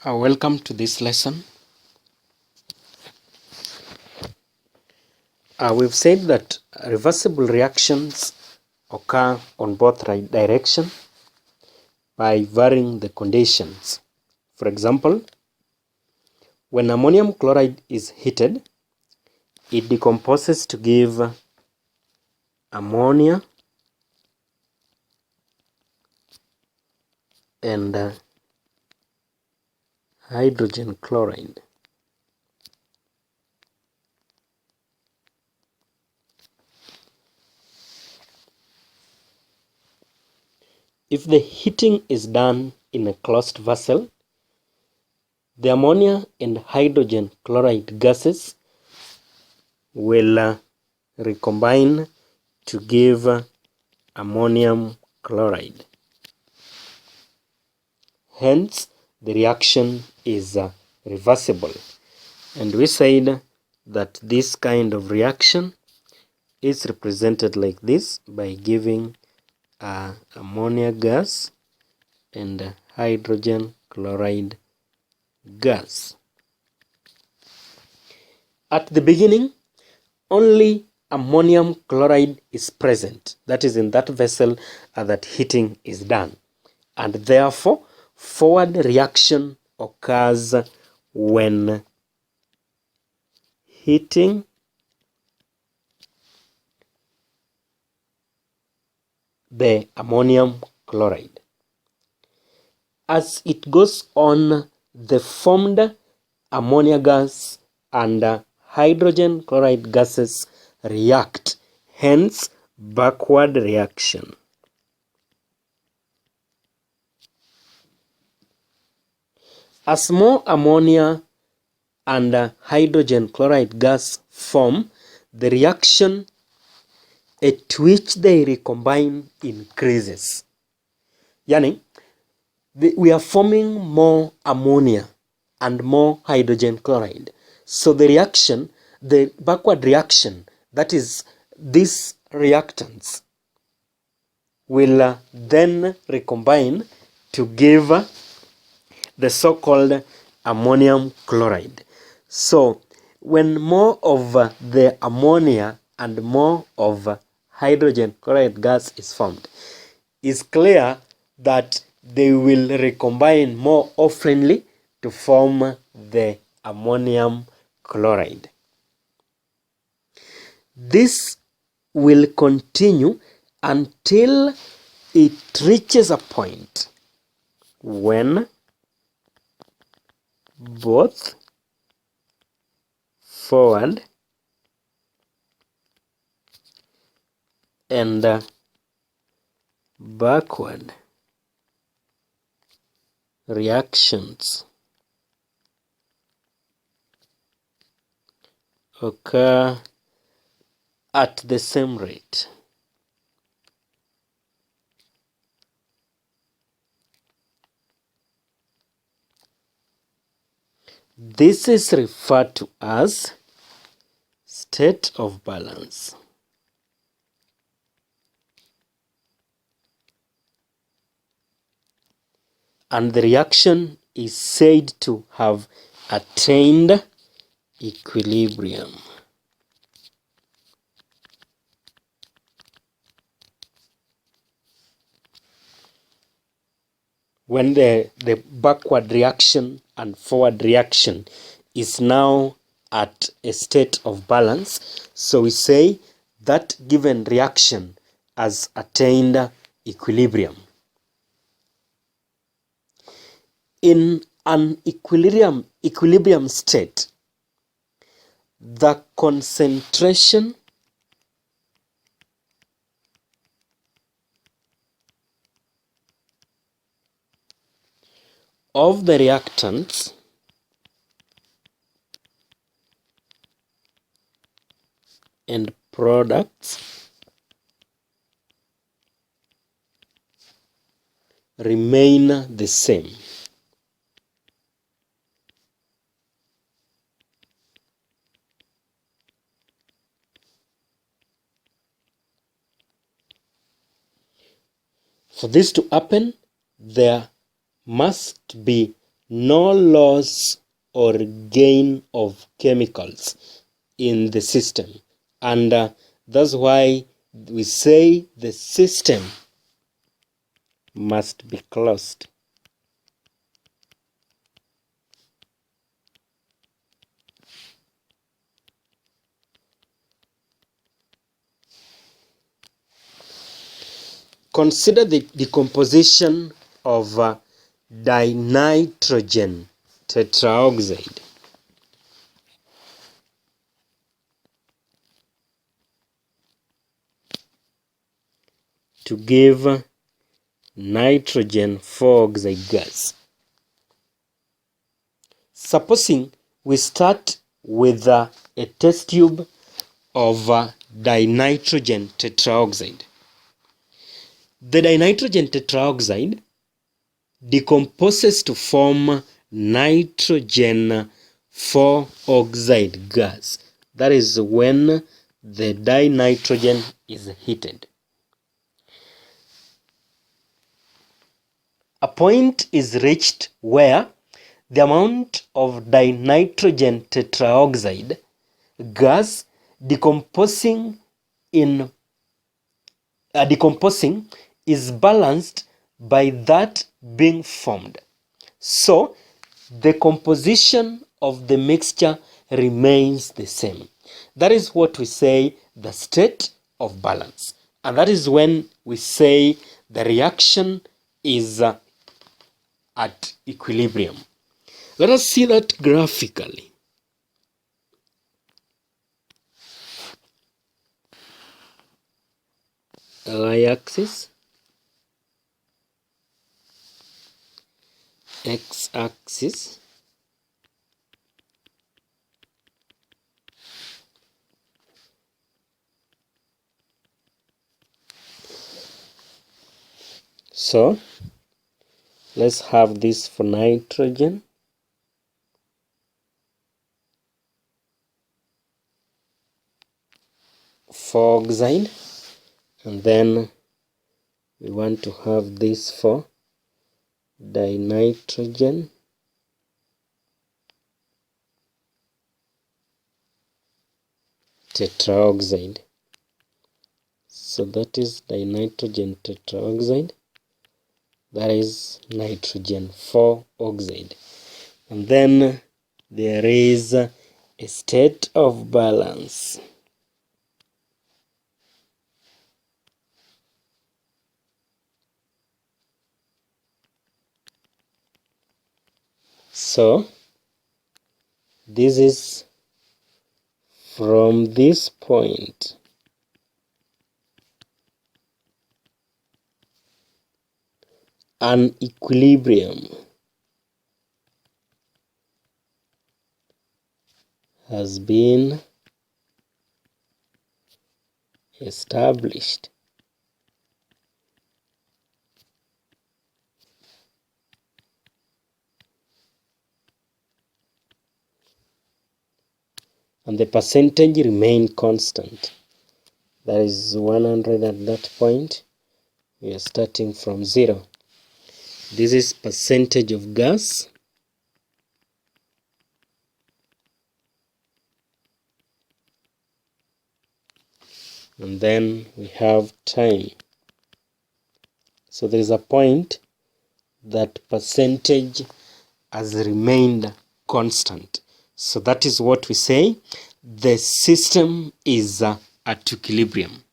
Welcome to this lesson. We've said that reversible reactions occur on both directions by varying the conditions. For example, when ammonium chloride is heated, it decomposes to give ammonia and hydrogen chloride. If the heating is done in a closed vessel, the ammonia and hydrogen chloride gases will recombine to give ammonium chloride. Hence, the reaction is reversible. And we said that this kind of reaction is represented like this by giving ammonia gas and hydrogen chloride gas. At the beginning, only ammonium chloride is present. That is in that vessel that heating is done. And therefore, forward reaction occurs when heating the ammonium chloride. As it goes on, the formed ammonia gas and hydrogen chloride gases react, hence backward reaction. As more ammonia and hydrogen chloride gas form, the reaction at which they recombine increases. Yani, we are forming more ammonia and more hydrogen chloride. So the reaction, the backward reaction, that is these reactants, will then recombine to give the so-called ammonium chloride. So when more of the ammonia and more of hydrogen chloride gas is formed, it's clear that they will recombine more oftenly to form the ammonium chloride. This will continue until it reaches a point when both forward and backward reactions occur at the same rate. This is referred to as state of balance. And the reaction is said to have attained equilibrium. When the backward reaction and forward reaction is now at a state of balance, so we say that given reaction has attained equilibrium. In an equilibrium state, the concentration of the reactants and products remain the same. For this to happen, there must be no loss or gain of chemicals in the system, and that's why we say the system must be closed. Consider the decomposition of dinitrogen tetraoxide. To give nitrogen 4-oxide gas. Supposing we start with a test tube of dinitrogen tetraoxide. The dinitrogen tetraoxide decomposes to form nitrogen 4-oxide gas. That is when the dinitrogen is heated. A point is reached where the amount of dinitrogen tetraoxide gas decomposing is balanced by that being formed. So the composition of the mixture remains the same. That is what we say the state of balance. And that is when we say the reaction is at equilibrium. Let us see that graphically. Y-axis, x-axis, so let's have this for nitrogen. Oxide, and then we want to have this for dinitrogen tetraoxide. So that is dinitrogen tetraoxide, that is nitrogen 4-oxide, and then there is a state of balance. So this is from this point an equilibrium has been established. And the percentage remain constant. That is 100 at that point. We are starting from 0. This is percentage of gas. And then we have time. So there is a point that percentage has remained constant. So that is what we say the system is at equilibrium.